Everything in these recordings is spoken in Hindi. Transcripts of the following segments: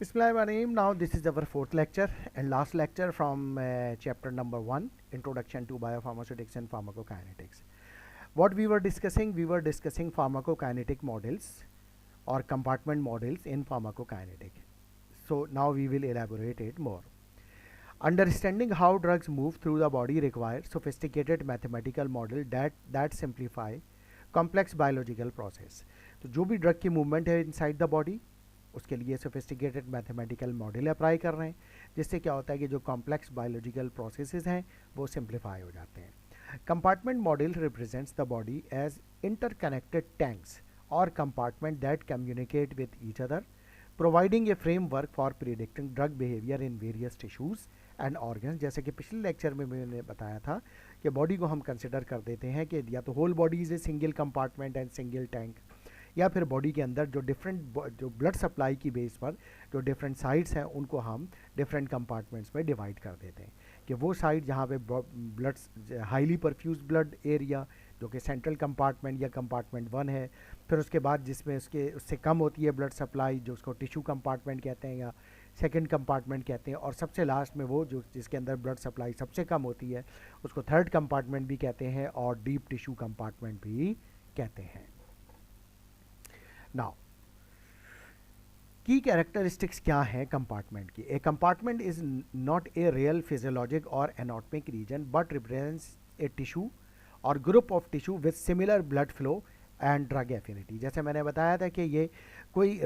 Bismillahirrahmanirrahim. Now this is our fourth lecture and last lecture from chapter number 1, Introduction to Biopharmaceutics and Pharmacokinetics. What we were discussing pharmacokinetic models or compartment models in pharmacokinetic. So now we will elaborate it more. Understanding how drugs move through the body requires sophisticated mathematical model that simplify complex biological process. तो जो भी ड्रग की मूवमेंट है इनसाइड द बॉडी उसके लिए सोफिस्टिकेटेड मैथमेटिकल मॉडल अप्लाई कर रहे हैं, जिससे क्या होता है कि जो कॉम्प्लेक्स बायोलॉजिकल प्रोसेसेस हैं वो सिंप्लीफाई हो जाते हैं. Compartment model represents the body as interconnected tanks or compartment that communicate with each other, providing a framework for predicting drug behaviour in various tissues and organs. जैसे कि पिछले लेक्चर में मैंने बताया था कि बॉडी को हम कंसिडर कर देते हैं कि या तो whole body is a single compartment and single tank, या फिर बॉडी के अंदर जो जो ब्लड सप्लाई की बेस पर जो डिफरेंट साइड्स हैं उनको हम डिफरेंट कंपार्टमेंट्स में डिवाइड कर देते हैं. कि वो साइड जहाँ पे blood highly perfuse blood area जो कि सेंट्रल कंपार्टमेंट या कंपार्टमेंट 1 है, फिर उसके बाद जिसमें उससे कम होती है ब्लड सप्लाई जो उसको टिश्यू कंपार्टमेंट कहते हैं या सेकंड कंपार्टमेंट कहते हैं, और सबसे लास्ट में वो जो जिसके अंदर ब्लड सप्लाई सबसे कम होती है उसको थर्ड कंपार्टमेंट भी कहते हैं और डीप टिश्यू कंपार्टमेंट भी कहते हैं. नाउ की कैरेक्टरिस्टिक्स क्या हैं कंपार्टमेंट की. A compartment is not a real physiologic or anatomic region but represents a tissue or group of tissue with similar blood flow and drug affinity. जैसे मैंने बताया था कि ये कोई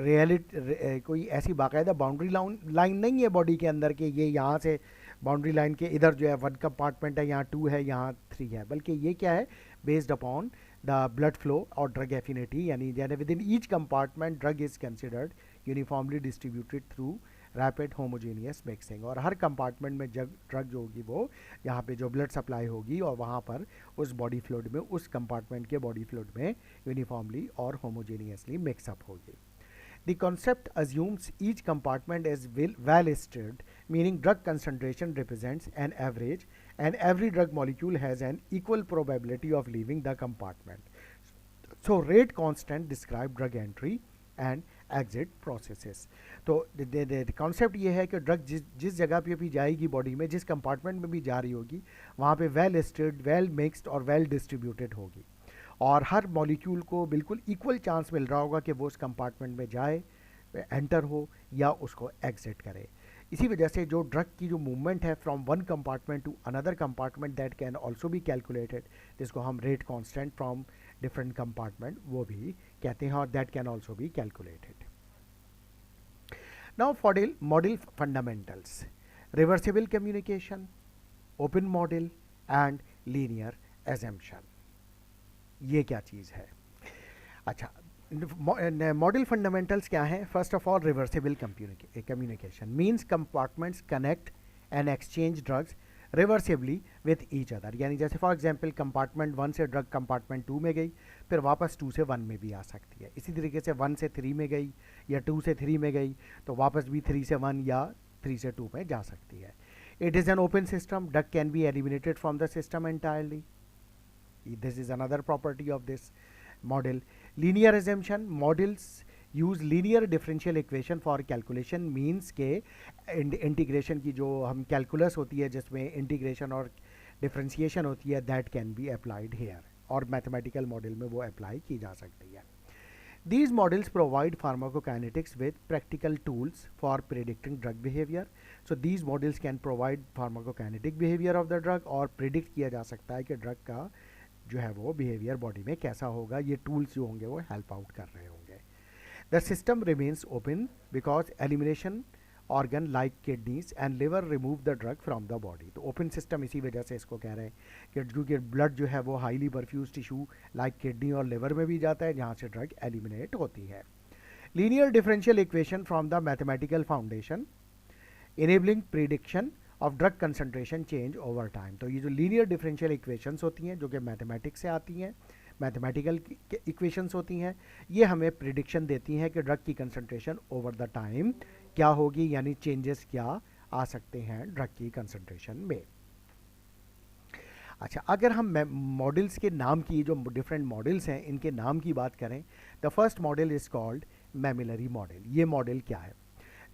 कोई ऐसी बाकायदा बाउंड्री लाइन नहीं है बॉडी के अंदर कि ये यहाँ से बाउंड्री लाइन के इधर जो है 1 कंपार्टमेंट है, यहाँ 2 है, यहाँ 3 है, बल्कि ये क्या है based upon the blood flow or drug affinity, यानी within each compartment drug is considered uniformly distributed through rapid homogeneous mixing. और हर कंपार्टमेंट में ड्रग जो होगी वो यहाँ पे जो ब्लड सप्लाई होगी और वहाँ पर उस बॉडी फ्लूइड में उस कंपार्टमेंट के बॉडी फ्लूइड में यूनिफॉर्मली और होमोजेनियसली मिक्सअप होगी. The concept assumes each compartment is well stirred, meaning drug concentration represents an average and every drug molecule has an equal probability of leaving the compartment. So rate constant describe drug entry and exit processes. तो कॉन्सेप्ट ये है कि ड्रग जिस जगह पे भी जाएगी बॉडी में, जिस कंपार्टमेंट में भी जा रही होगी, वहाँ पे वेल स्टिर्ड, वेल मिक्सड और वेल डिस्ट्रीब्यूटेड होगी और हर मॉलिक्यूल को बिल्कुल इक्वल चांस मिल रहा होगा कि वो उस कंपार्टमेंट में जाए, एंटर हो या उसको एग्जिट करे. इसी वजह से जो ड्रग की जो मूवमेंट है from one compartment to another compartment that can also be calculated, जिसको हम rate constant from different compartment वो भी कहते हैं और that can also be calculated. Now model fundamentals, reversible communication, open model and linear assumption. ये क्या चीज़ है? अच्छा, मॉडल फंडामेंटल्स क्या है? First of all reversible communication means compartments connect and exchange drugs reversibly with each other. यानी जैसे फॉर एग्जांपल कंपार्टमेंट 1 से ड्रग कंपार्टमेंट 2 में गई, फिर वापस 2 से 1 में भी आ सकती है. इसी तरीके से 1 से 3 में गई या 2 से 3 में गई तो वापस भी 3 से 1 या 3 से 2 में जा सकती है. It is an open system, drug can be eliminated from the system entirely. This is another property of this model. Linear assumption, models use linear differential equation for calculation, means के इंटीग्रेशन की जो हम कैलकुलस होती है जिसमें इंटीग्रेशन और डिफ्रेंशिएशन होती है that can be applied here और मैथमेटिकल मॉडल में वो अप्लाई की जा सकती है. These models provide pharmacokinetics with practical tools for predicting drug behavior. So these models can provide pharmacokinetic behavior of the drug और predict किया जा सकता है कि ड्रग का जो है वो बिहेवियर बॉडी में कैसा होगा. ये टूल्स जो होंगे वो हेल्प आउट कर रहे होंगे. The system remains open because elimination organ like kidneys and liver remove the drug from the body. तो ओपन सिस्टम इसी वजह से इसको कह रहे हैं कि क्योंकि ब्लड जो है वो highly perfused tissue like kidney और लिवर में भी जाता है जहाँ से ड्रग एलिमिनेट होती है. Linear differential equation from the mathematical foundation enabling prediction of drug concentration change over time. तो ये जो लीनियर डिफरेंशियल इक्वेशंस होती हैं जो कि मैथमेटिक्स से आती हैं, मैथमेटिकल इक्वेशंस होती हैं, ये हमें प्रिडिक्शन देती हैं कि ड्रग की कंसंट्रेशन ओवर द टाइम क्या होगी, यानी चेंजेस क्या आ सकते हैं ड्रग की कंसंट्रेशन में. अच्छा, अगर हम मॉडल्स के नाम की जो डिफरेंट मॉडल्स हैं इनके नाम की बात करें, the first model is called mammillary model. ये मॉडल क्या है?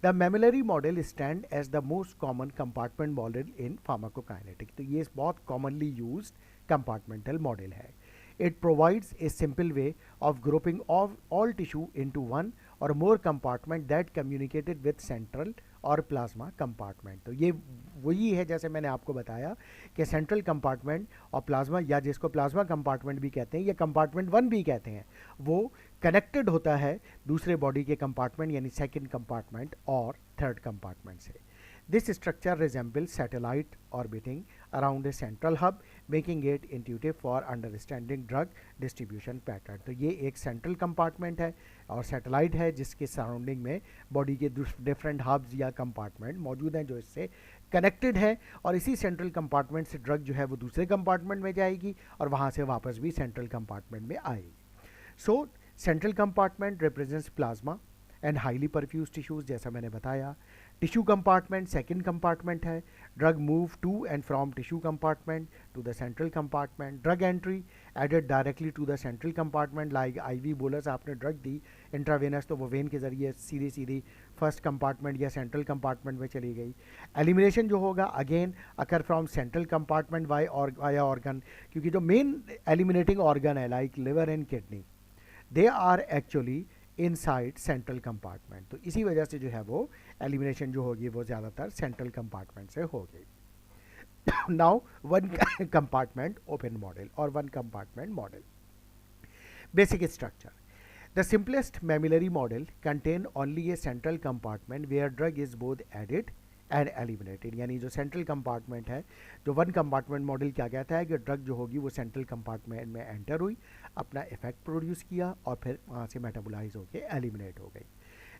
The mammillary model stand as the most common compartment model in pharmacokinetic. तो ये बहुत कॉमनली यूज्ड कंपार्टमेंटल मॉडल है। It provides a simple way of grouping of all tissue into one or more compartment that communicated with central और प्लाज्मा कंपार्टमेंट। तो ये वही है जैसे मैंने आपको बताया कि सेंट्रल कंपार्टमेंट और प्लाज्मा, या जिसको प्लाज्मा कंपार्टमेंट भी कहते हैं या कंपार्टमेंट 1 भी कहते हैं, वो कनेक्टेड होता है दूसरे बॉडी के कंपार्टमेंट यानी सेकंड कंपार्टमेंट और थर्ड कंपार्टमेंट से। This structure resembles satellite orbiting around a central hub, making it intuitive for understanding drug distribution pattern। तो ये एक सेंट्रल कंपार्टमेंट है और सैटेलाइट है जिसके सराउंडिंग में बॉडी के डिफरेंट हब्स या कंपार्टमेंट मौजूद हैं जो इससे कनेक्टेड है, और इसी सेंट्रल कंपार्टमेंट से ड्रग जो है वो दूसरे कंपार्टमेंट में जाएगी और वहाँ से वापस भी सेंट्रल कंपार्टमेंट में आएगी। So central compartment represents plasma and highly perfuse tissues, जैसा मैंने बताया। टिश्यू कंपार्टमेंट सेकंड कंपार्टमेंट है। Drug move to and from tissue compartment to the central compartment. Drug entry added directly to the central compartment, like IV bolus आपने ड्रग दी इंट्रावेनस तो वो वेन के जरिए सीधी सीधी फर्स्ट कंपार्टमेंट या सेंट्रल कंपार्टमेंट में चली गई। एलिमिनेशन जो होगा again occur from central compartment via organ, क्योंकि जो मेन एलिमिनेटिंग ऑर्गन है like liver and kidney, they are actually inside central compartment. तो इसी वजह से जो है वो एलिमिनेशन जो होगी वो ज़्यादातर सेंट्रल कंपार्टमेंट से होगी। Now one compartment open model or one compartment model. Basic structure. The simplest mammillary model contain only a central compartment where drug is both added and eliminated. यानी जो सेंट्रल कंपार्टमेंट है, जो वन कंपार्टमेंट मॉडल क्या कहता है कि ड्रग जो होगी वो सेंट्रल कंपार्टमेंट में एंटर हुई, अपना इफेक्ट प्रोड्यूस किया और फिर वहाँ से मेटाबोलाइज होकर एलिमिनेट हो गई।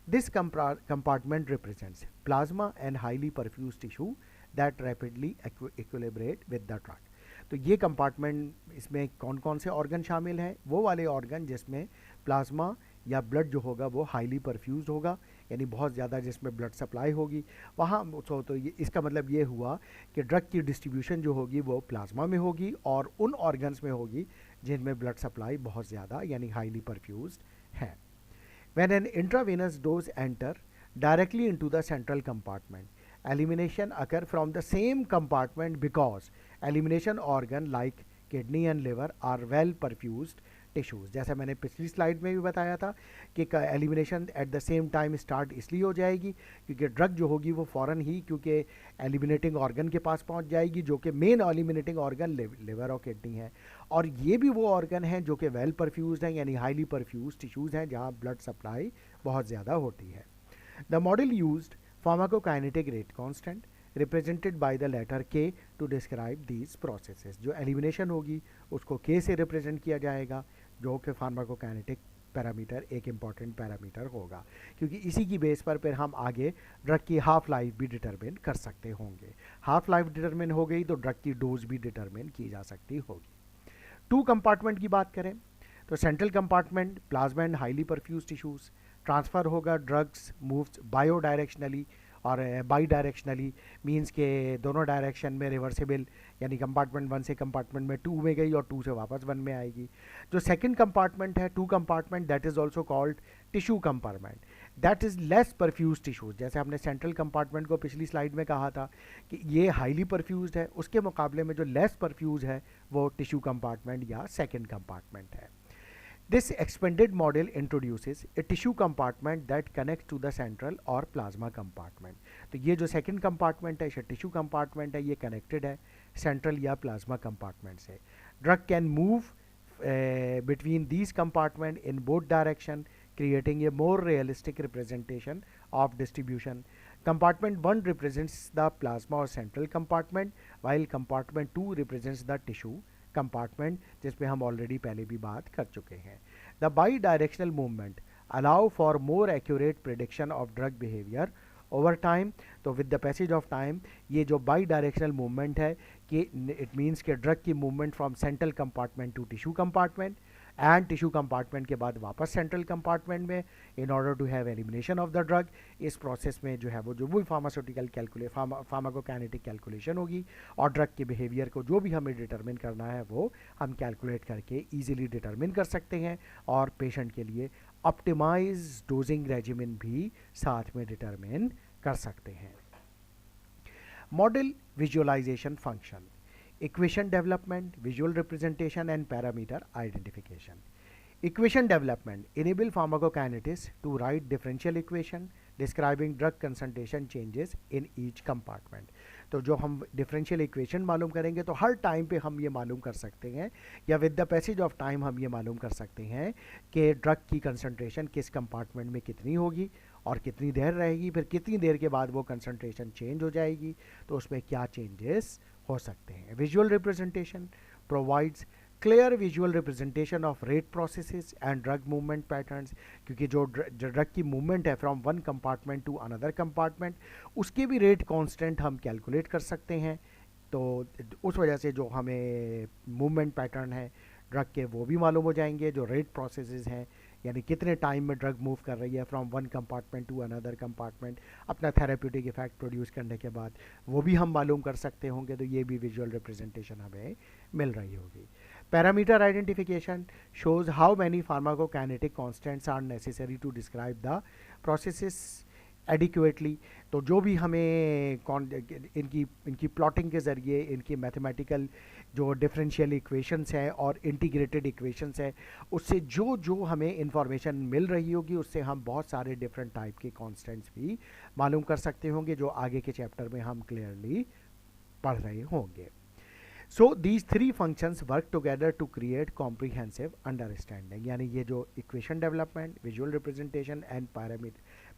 This compartment represents plasma and highly perfused tissue that rapidly equilibrate with the drug. तो ये कंपार्टमेंट, इसमें कौन कौन से ऑर्गन शामिल हैं? वो वाले ऑर्गन जिसमें प्लाज्मा या ब्लड जो होगा वो हाईली परफ्यूज होगा, यानी बहुत ज़्यादा जिसमें ब्लड सप्लाई होगी वहाँ। तो ये इसका मतलब ये हुआ कि ड्रग की डिस्ट्रीब्यूशन जो होगी वो प्लाज्मा में होगी और उन ऑर्गन्स में होगी जिनमें ब्लड सप्लाई बहुत ज़्यादा यानी हाईली परफ्यूज्ड है। When an intravenous dose enter directly into the central compartment, elimination occur from the same compartment because elimination organ like kidney and liver are well perfused tissues. जैसा मैंने पिछली स्लाइड में भी बताया था कि elimination at the same time start इसलिए हो जाएगी क्योंकि ड्रग जो होगी वो फ़ौरन ही क्योंकि एलिमिनेटिंग ऑर्गन के पास पहुंच जाएगी जो कि मेन एलिमिनेटिंग ऑर्गन लिवर और किडनी है, और ये भी वो ऑर्गन हैं जो कि वेल परफ्यूज्ड हैं यानी हाईली परफ्यूज टिश्यूज़ हैं जहाँ ब्लड सप्लाई बहुत ज़्यादा होती है। The model used pharmacokinetic rate constant represented by the letter K to describe these processes. जो एलिमिनेशन होगी उसको K से रिप्रेजेंट किया जाएगा जो कि फार्माकोकाइनेटिक पैरामीटर एक इम्पॉर्टेंट पैरामीटर होगा, क्योंकि इसी की बेस पर फिर हम आगे ड्रग की हाफ लाइफ भी डिटरमिन कर सकते होंगे। हाफ लाइफ डिटरमिन हो गई तो ड्रग की डोज भी डिटरमिन की जा सकती होगी। टू कंपार्टमेंट की बात करें तो central compartment plasma and highly perfuse tissues, transfer होगा ड्रग्स मूव्स बायो डायरेक्शनली और बाई डायरेक्शनली मीन्स के दोनों डायरेक्शन में रिवर्सिबल, यानी कंपार्टमेंट 1 से कंपार्टमेंट में 2 में गई और 2 से वापस 1 में आएगी। जो सेकंड कंपार्टमेंट है two compartment that is also called tissue compartment, that is less perfuse tissues. जैसे हमने सेंट्रल कंपार्टमेंट को पिछली स्लाइड में कहा था कि ये हाईली परफ्यूज है, उसके मुकाबले में जो लेस परफ्यूज है वो टिश्यू कंपार्टमेंट या सेकेंड कंपार्टमेंट है। This expanded model introduces a tissue compartment that connects to the central और plasma compartment। तो ये जो second compartment है ये tissue compartment है, ये connected है central या plasma compartment से। Drug can move between these compartments in both direction, creating a more realistic representation of distribution. Compartment 1 represents the plasma or central compartment, while compartment 2 represents the tissue compartment जिस पे हम ऑलरेडी पहले भी बात कर चुके हैं। The bidirectional movement allow for more accurate prediction of drug behaviour over time. तो with the passage of time ये जो बाई डायरेक्शनल मूवमेंट है कि इट मीन्स कि ड्रग की movement from central compartment to tissue compartment and tissue compartment के बाद वापस सेंट्रल कंपार्टमेंट में in order to have elimination of the drug. इस प्रोसेस में जो है वो फार्मास्यूटिकल फार्माकोकाइनेटिक कैलकुलेशन होगी और ड्रग के बिहेवियर को जो भी हमें डिटरमिन करना है वो हम कैलकुलेट करके ईजिली डिटरमिन कर सकते हैं और पेशेंट के लिए ऑप्टिमाइज डोजिंग रेजिमेंट भी साथ में डिटरमिन कर सकते हैं। Model visualization function, equation development, visual representation and parameter identification. Equation development enable pharmacokinetics to write differential equation describing drug concentration changes in each compartment। तो जो हम differential equation मालूम करेंगे तो हर टाइम पे हम ये मालूम कर सकते हैं या with the passage of time हम ये मालूम कर सकते हैं कि ड्रग की कंसंट्रेशन किस कंपार्टमेंट में कितनी होगी और कितनी देर रहेगी, फिर कितनी देर के बाद वो कंसंट्रेशन चेंज हो जाएगी, तो उसमें क्या चेंजेस हो सकते हैं। Visual representation provides clear visual representation of rate processes and drug movement patterns, क्योंकि जो ड्रग की मूवमेंट है from one compartment to another compartment, उसके भी रेट कांस्टेंट हम कैलकुलेट कर सकते हैं। तो उस वजह से जो हमें मूवमेंट पैटर्न है ड्रग के वो भी मालूम हो जाएंगे। जो रेट प्रोसेसेस हैं यानी कितने टाइम में ड्रग मूव कर रही है from one compartment to another compartment अपना थेरेप्यूटिक इफेक्ट प्रोड्यूस करने के बाद, वो भी हम मालूम कर सकते होंगे। तो ये भी विजुअल रिप्रेजेंटेशन हमें मिल रही होगी। Parameter identification shows how many pharmacokinetic constants are necessary to describe the processes adequately। तो जो भी हमें इनकी प्लॉटिंग के ज़रिए इनकी मैथमेटिकल जो डिफरेंशियल इक्वेशंस हैं और इंटीग्रेटेड इक्वेशंस हैं उससे जो जो हमें इंफॉर्मेशन मिल रही होगी उससे हम बहुत सारे डिफरेंट टाइप के कॉन्स्टेंट्स भी मालूम कर सकते होंगे, जो आगे के चैप्टर में हम क्लियरली पढ़ रहे होंगे। So these three functions work together to create comprehensive understanding। यानी ये जो equation development, visual representation and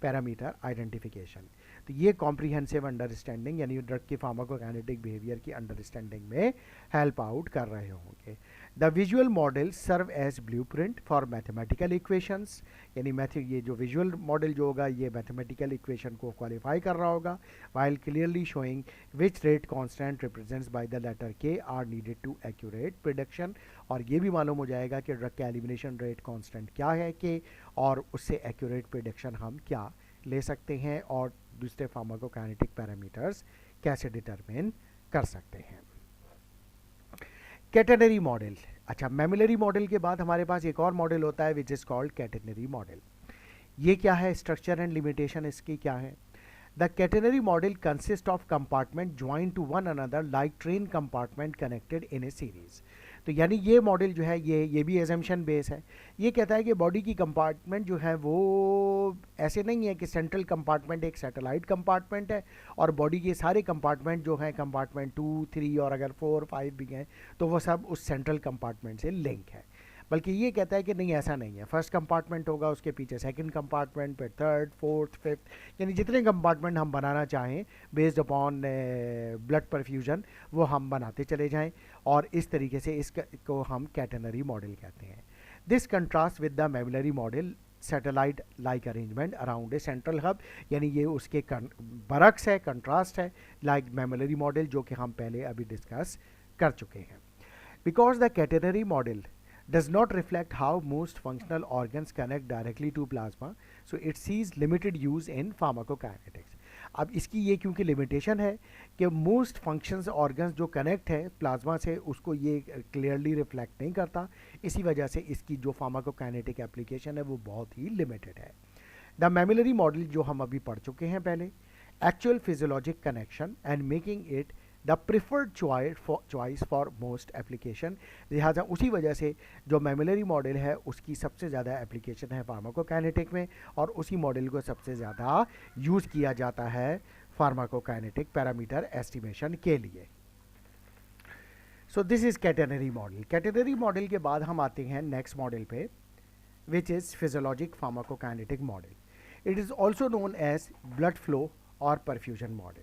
parameter identification, तो ये कॉम्प्रिहेंसिव अंडरस्टैंडिंग यानी ड्रग की फार्माकोकाइनेटिक बिहेवियर की अंडरस्टैंडिंग में हेल्प आउट कर रहे होंगे। The visual model serve as blueprint for mathematical equations, यानी ये जो विजुअल मॉडल जो होगा ये मैथमेटिकल इक्वेशन को क्वालिफाई कर रहा होगा, while clearly showing which rate constant represents by the letter K are needed to accurate prediction। और ये भी मालूम हो जाएगा कि ड्रग का एलिमिनेशन रेट कांस्टेंट क्या है K, और उससे एक्यूरेट प्रिडिक्शन हम क्या ले सकते हैं और दूसरे फार्माकोकाइनेटिक पैरामीटर्स कैसे डिटरमिन कर सकते हैं। कैटेनरी मॉडल, अच्छा मेमिलरी मॉडल के बाद हमारे पास एक और मॉडल होता है which is called catenary model. ये क्या है, स्ट्रक्चर एंड लिमिटेशन इसकी क्या है। The catenary model consists of compartment joined to one another like train compartment connected in a series। तो यानी ये मॉडल जो है ये भी एजम्पशन बेस है। ये कहता है कि बॉडी की कंपार्टमेंट जो है वो ऐसे नहीं है कि सेंट्रल कंपार्टमेंट एक सैटेलाइट कंपार्टमेंट है और बॉडी के सारे कंपार्टमेंट जो हैं कंपार्टमेंट 2, 3 और अगर 4, 5 भी हैं तो वो सब उस सेंट्रल कंपार्टमेंट से लिंक है। बल्कि ये कहता है कि नहीं ऐसा नहीं है, फर्स्ट कंपार्टमेंट होगा उसके पीछे सेकंड कंपार्टमेंट, फिर थर्ड, फोर्थ, फिफ्थ, यानी जितने कंपार्टमेंट हम बनाना चाहें बेस्ड अपॉन ब्लड परफ्यूजन वो हम बनाते चले जाएं, और इस तरीके से इसको हम कैटेनरी मॉडल कहते हैं। This contrast with the mammillary model satellite like arrangement around a central hub, यानी ये उसके बरक्स है, कंट्रास्ट है लाइक मेमिलरी मॉडल जो कि हम पहले अभी डिस्कस कर चुके हैं। Because the catenary model does not reflect how most functional organs connect directly to plasma, so it sees limited use in pharmacokinetics। अब इसकी ये क्योंकि लिमिटेशन है कि मोस्ट फंक्शंस ऑर्गन्स जो कनेक्ट है प्लाज्मा से उसको ये क्लियरली रिफ्लेक्ट नहीं करता, इसी वजह से इसकी जो फार्माकोकाइनेटिक एप्लीकेशन है वो बहुत ही लिमिटेड है। द मेमिलरी मॉडल जो हम अभी पढ़ चुके हैं पहले, actual physiologic connection and making it the preferred choice for most application, लिहाजा उसी वजह से जो मेमिलरी मॉडल है उसकी सबसे ज़्यादा एप्लीकेशन है फार्माकोकाइनेटिक में और उसी मॉडल को सबसे ज़्यादा यूज़ किया जाता है फार्माकोकाइनेटिक पैरामीटर एस्टिमेशन के लिए। So this is catenary model. Catenary model के बाद हम आते हैं नेक्स्ट मॉडल पे which is physiologic pharmacokinetic model. It is also known as blood flow और परफ्यूजन मॉडल।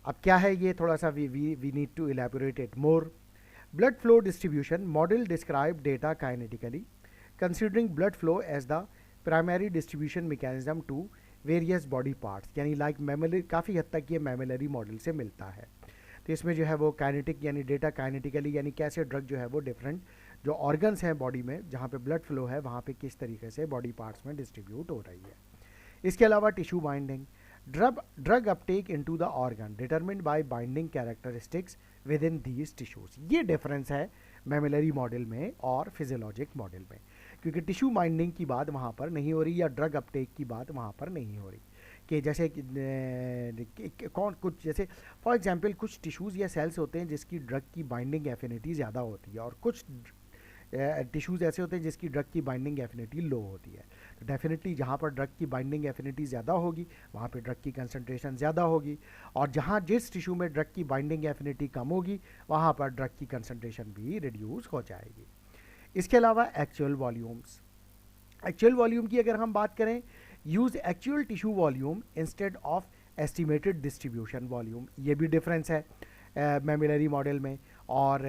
अब क्या है ये, थोड़ा सा we need to elaborate it more. Blood flow distribution model describe data kinetically considering blood flow as the primary distribution mechanism to various body parts, यानी लाइक मेमिलरी, काफ़ी हद तक ये मेमिलरी मॉडल से मिलता है। तो इसमें जो है वो काइनेटिक यानी डेटा काइनेटिकली यानी कैसे ड्रग जो है वो डिफरेंट जो ऑर्गन्स हैं बॉडी में जहाँ पे ब्लड फ्लो है वहाँ पे किस तरीके से बॉडी पार्ट्स में डिस्ट्रीब्यूट हो रही है। इसके अलावा tissue binding, drug uptake into the organ determined by binding characteristics within these tissues। ये डिफरेंस है मेमिलरी मॉडल में और फिजियोलॉजिक मॉडल में, क्योंकि टिश्यू बाइंडिंग की बात वहाँ पर नहीं हो रही, या ड्रग अपटेक की बात वहाँ पर नहीं हो रही। कि जैसे कौन कुछ, जैसे फॉर एग्जांपल कुछ टिश्यूज़ या सेल्स होते हैं जिसकी ड्रग की बाइंडिंग एफिनिटी ज़्यादा होती है, और कुछ टिश्यूज़ ऐसे होते हैं जिसकी ड्रग की बाइंडिंग एफिनिटी लो होती है। तो डेफिनेटली जहाँ पर ड्रग की बाइंडिंग एफिनिटी ज़्यादा होगी वहाँ पे ड्रग की कंसंट्रेशन ज़्यादा होगी, और जहाँ जिस टिश्यू में ड्रग की बाइंडिंग एफिनिटी कम होगी वहाँ पर ड्रग की कंसंट्रेशन भी रिड्यूस हो जाएगी। इसके अलावा एक्चुअल वॉल्यूम्स, एक्चुअल वॉल्यूम की अगर हम बात करें, use actual tissue volume instead of estimated distribution volume. ये भी डिफरेंस है मेमिलरी मॉडल में और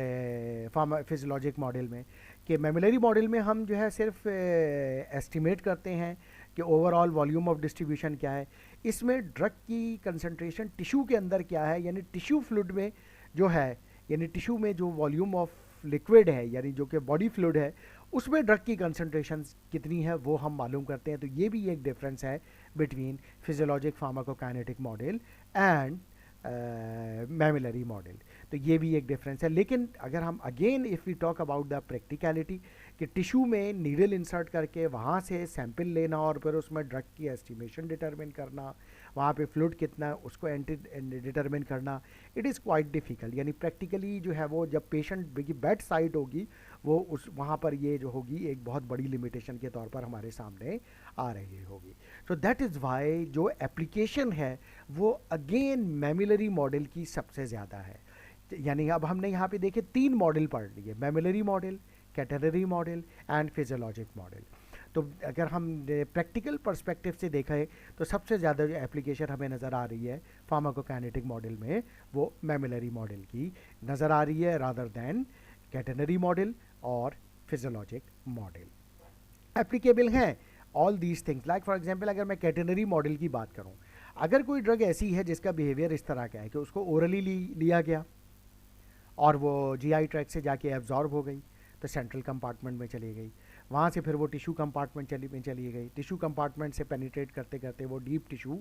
फिजियोलॉजिक मॉडल में, कि मेमिलरी मॉडल में हम जो है सिर्फ एस्टिमेट करते हैं कि ओवरऑल वॉल्यूम ऑफ डिस्ट्रीब्यूशन क्या है। इसमें ड्रग की कंसंट्रेशन टिश्यू के अंदर क्या है, यानी टिश्यू फ्लूइड में जो है, यानी टिश्यू में जो वॉल्यूम ऑफ लिक्विड है, यानी जो कि बॉडी फ्लूइड है, उसमें ड्रग की कंसंट्रेशन कितनी है वो हम मालूम करते हैं। तो ये भी एक डिफरेंस है between physiologic pharmacokinetic model and mammillary model. तो ये भी एक डिफरेंस है। लेकिन अगर हम again if we talk about the practicality, कि टिश्यू में नीडल इंसर्ट करके वहाँ से सैंपल लेना और फिर उसमें ड्रग की एस्टिमेशन डिटरमिन करना, वहाँ पे फ्लूइड कितना है उसको डिटरमिन करना, इट इज़ क्वाइट डिफ़िकल्ट। यानी प्रैक्टिकली जो है वो जब पेशेंट की बेड साइड होगी वो उस वहाँ पर ये जो होगी एक बहुत बड़ी लिमिटेशन के तौर पर हमारे सामने आ रही होगी। सो दैट इज़ वाई जो एप्लीकेशन है वो अगेन मेमिलरी मॉडल की सबसे ज़्यादा है। यानी अब हमने यहाँ पे देखे 3 मॉडल पढ़ लिए, mammillary model, catenary model and physiologic model. तो अगर हम प्रैक्टिकल पर्सपेक्टिव से देखा है तो सबसे ज़्यादा जो एप्लीकेशन हमें नज़र आ रही है फार्माकोकाइनेटिक मॉडल में वो मेमिलरी मॉडल की नज़र आ रही है रादर दैन कैटेनरी मॉडल और फिजियोलॉजिक मॉडल। एप्लीकेबल हैं all these things. Like for example अगर मैं कैटेनरी मॉडल की बात करूं, अगर कोई ड्रग ऐसी है जिसका बिहेवियर इस तरह का है कि उसको ओरली लिया गया और वो जीआई ट्रैक्ट से जाके एब्जॉर्ब हो गई तो सेंट्रल कंपार्टमेंट में चली गई, वहाँ से फिर वो टिश्यू कंपार्टमेंट चली गई, टिश्यू कंपार्टमेंट से पेनिट्रेट करते करते वो डीप टिश्यू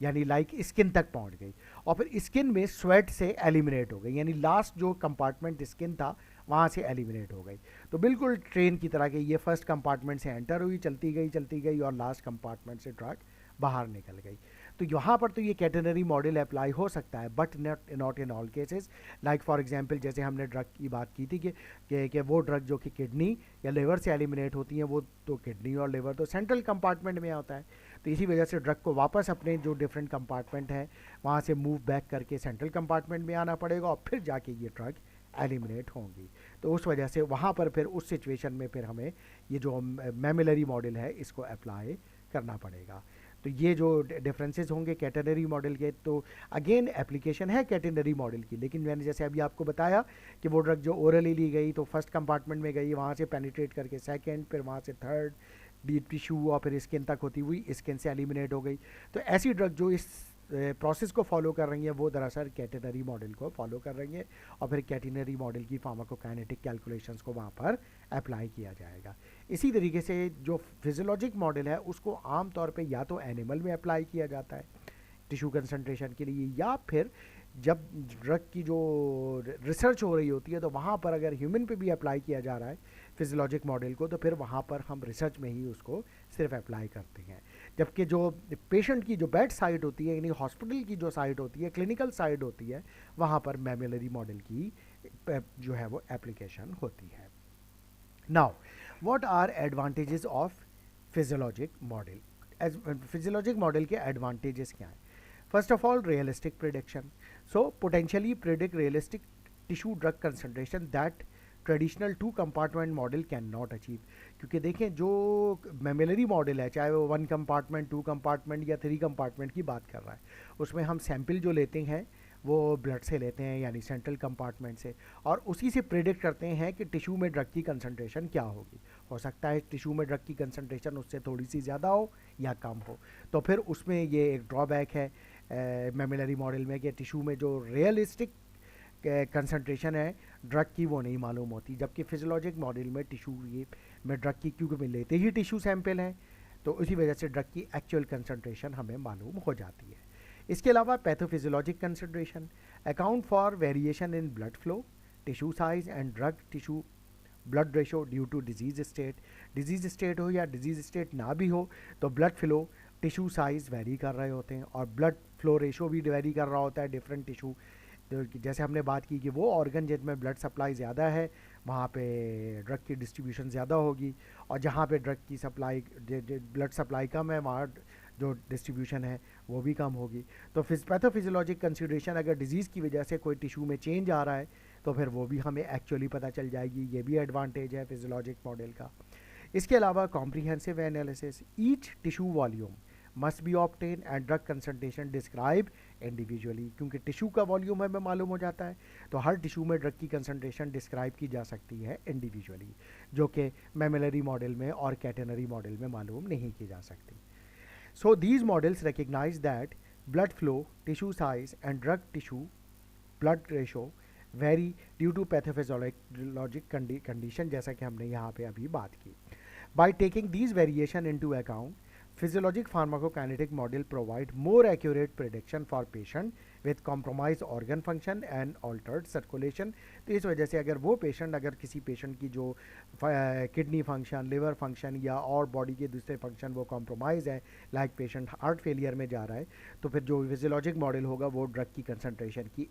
यानी लाइक स्किन तक पहुँच गई, और फिर स्किन में स्वेट से एलिमिनेट हो गई, यानी लास्ट जो कंपार्टमेंट स्किन था वहाँ से एलिमिनेट हो गई। तो बिल्कुल ट्रेन की तरह के ये फर्स्ट कंपार्टमेंट से एंटर हुई, चलती गई और लास्ट कंपार्टमेंट से ड्रग बाहर निकल गई। तो यहाँ पर तो ये कैटेनरी मॉडल अप्लाई हो सकता है, but not in all cases. Like for example जैसे हमने ड्रग की बात की थी कि वो ड्रग जो कि किडनी या लिवर से एलिमिनेट होती हैं, वो तो किडनी और लिवर तो सेंट्रल कंपार्टमेंट में होता है, तो इसी वजह से ड्रग को वापस अपने जो डिफरेंट कंपार्टमेंट हैं वहाँ से मूव बैक करके सेंट्रल कंपार्टमेंट में आना पड़ेगा और फिर जाके ये ड्रग एलिमिनेट होंगी। तो उस वजह से वहाँ पर फिर उस सिचुएशन में फिर हमें ये जो मेमिलरी मॉडल है इसको अप्लाई करना पड़ेगा। तो ये जो डिफरेंसेस होंगे कैटेनरी मॉडल के, तो अगेन एप्लीकेशन है कैटेनरी मॉडल की, लेकिन मैंने जैसे अभी आपको बताया कि वो ड्रग जो ओरली ली गई तो फर्स्ट कंपार्टमेंट में गई, वहाँ से पेनिट्रेट करके सेकंड, फिर वहाँ से थर्ड, डीप टिश्यू और फिर स्किन तक होती हुई स्किन से एलिमिनेट हो गई। तो ऐसी ड्रग जो इस प्रोसेस को फॉलो कर रही हैं वो दरअसल कैटेनरी मॉडल को फॉलो कर रही हैं, और फिर कैटेनरी मॉडल की फार्माकोकाइनेटिक कैलकुलेशंस को वहाँ पर अप्लाई किया जाएगा। इसी तरीके से जो फिजियोलॉजिक मॉडल है उसको आम तौर पे या तो एनिमल में अप्लाई किया जाता है टिश्यू कंसंट्रेशन के लिए, या फिर जब ड्रग की जो रिसर्च हो रही होती है तो वहाँ पर अगर ह्यूमन पे भी अप्लाई किया जा रहा है फिजियोलॉजिक मॉडल को, तो फिर वहाँ पर हम रिसर्च में ही उसको सिर्फ अप्लाई करते हैं। जबकि जो पेशेंट की जो बेड साइड होती है, यानी हॉस्पिटल की जो साइड होती है, क्लिनिकल साइड होती है, वहाँ पर मेमिलरी मॉडल की जो है वो एप्लीकेशन होती है। Now what are advantages of physiologic model? Physiologic model के एडवांटेजेस क्या हैं? First of all realistic prediction, so potentially predict realistic tissue drug concentration that traditional 2 compartment model can not achieve. क्योंकि देखें जो मेमिलरी मॉडल है, चाहे वो 1 कंपार्टमेंट, 2 कंपार्टमेंट या 3 कंपार्टमेंट की बात कर रहा है, उसमें हम सैंपल जो लेते हैं वो ब्लड से लेते हैं यानी सेंट्रल कंपार्टमेंट से, और उसी से प्रिडिक्ट करते हैं कि टिश्यू में ड्रग की कंसंट्रेशन क्या होगी। हो सकता है टिश्यू में ड्रग की कंसंट्रेशन उससे थोड़ी सी ज़्यादा हो या कम हो, तो फिर उसमें ये एक ड्रॉबैक है मेमिलरी मॉडल में कि टिश्यू में जो रियलिस्टिक कंसंट्रेशन है ड्रग की वो नहीं मालूम होती। जबकि फिजियोलॉजिक मॉडल में टिश्यू ये में ड्रग की, क्योंकि में लेते ही टिश्यू सैंपल हैं, तो इसी वजह से ड्रग की एक्चुअल कंसंट्रेशन हमें मालूम हो जाती है। इसके अलावा pathophysiologic concentration account for variation in blood flow, tissue size and drug tissue blood ratio due to disease state हो या डिजीज स्टेट ना भी हो तो blood flow, tissue size vary कर रहे होते हैं और ब्लड फ्लो रेशो भी वेरी कर रहा होता है डिफरेंट टिश्यू। तो जैसे हमने बात की कि वो ऑर्गन जिनमें ब्लड सप्लाई ज़्यादा है वहाँ पे ड्रग की डिस्ट्रीब्यूशन ज़्यादा होगी, और जहाँ पे ड्रग की सप्लाई, ब्लड सप्लाई कम है वहाँ जो डिस्ट्रीब्यूशन है वो भी कम होगी। तो पैथोफिजियोलॉजिक कंसिडरेशन, अगर डिजीज़ की वजह से कोई टिश्यू में चेंज आ रहा है तो फिर वो भी हमें एक्चुअली पता चल जाएगी। ये भी एडवांटेज है फिजियोलॉजिक मॉडल का। इसके अलावा comprehensive analysis, each tissue volume must be obtain and drug concentration describe individually, क्योंकि टिश्यू का वॉल्यूम हमें मालूम हो जाता है तो हर टिश्यू में ड्रग की कंसंट्रेशन डिस्क्राइब की जा सकती है इंडिविजुअली, जो कि मैमिलरी मॉडल में और कैटेनरी मॉडल में मालूम नहीं की जा सकती। So these models recognize that blood flow, tissue size and drug tissue blood ratio vary due to pathophysiologic condition, जैसा कि हमने यहाँ पे अभी बात की। By taking these variation into account, physiologic pharmacokinetic model provide more accurate prediction for patient with compromised organ function and altered circulation। तो इस वजह से अगर वो पेशेंट, अगर किसी पेशेंट की जो किडनी फंक्शन, लिवर फंक्शन या और बॉडी के दूसरे फंक्शन वो कॉम्प्रोमाइज़ है, लाइक पेशेंट हार्ट फेलियर में जा रहा है, तो फिर जो फिजियोलॉजिक मॉडल होगा वो ड्रग की कंसंट्रेशन की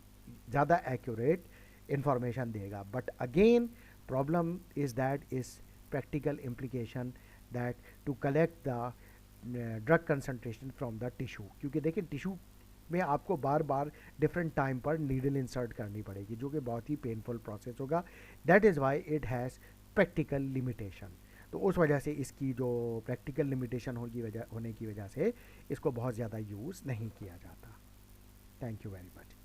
ज़्यादा एक्यूरेट इंफॉर्मेशन देगा। But again problem is that is practical implication that to collect the drug concentration from the tissue, क्योंकि देखिए टिश्यू में आपको बार बार डिफरेंट टाइम पर नीडल इंसर्ट करनी पड़ेगी जो कि बहुत ही पेनफुल प्रोसेस होगा। That is why it has practical limitation. तो उस वजह से इसकी जो प्रैक्टिकल लिमिटेशन होने की वजह से इसको बहुत ज़्यादा यूज़ नहीं किया जाता। Thank you very much.